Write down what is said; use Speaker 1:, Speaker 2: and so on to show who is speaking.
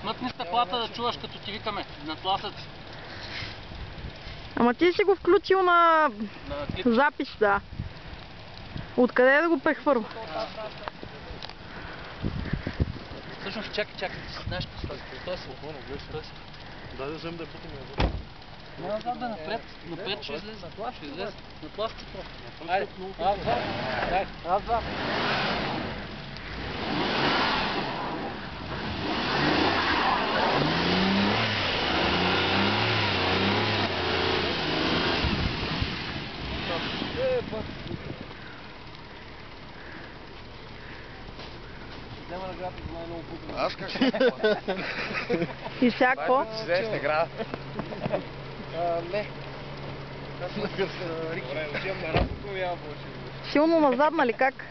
Speaker 1: Смътни стъклата да чуваш като ти викаме. На тласъци.
Speaker 2: Ама ти си го включил на запис, да. Откъде да го прехвърля?
Speaker 1: Всъщност чакай. Знаеш какво става? Той си.
Speaker 3: Дай да взем да я путаме.
Speaker 1: Не назад да напред. Напред ще излезе. Ще излезе. На тласъци просто. Айде. Раз, два. Няма награда за най-много пукане.
Speaker 3: Аз как ще
Speaker 2: И всяко?
Speaker 3: взеш награда? Не. Аз съм Рики. Отивам на работа, няма повече.
Speaker 2: Силно назад, нали как?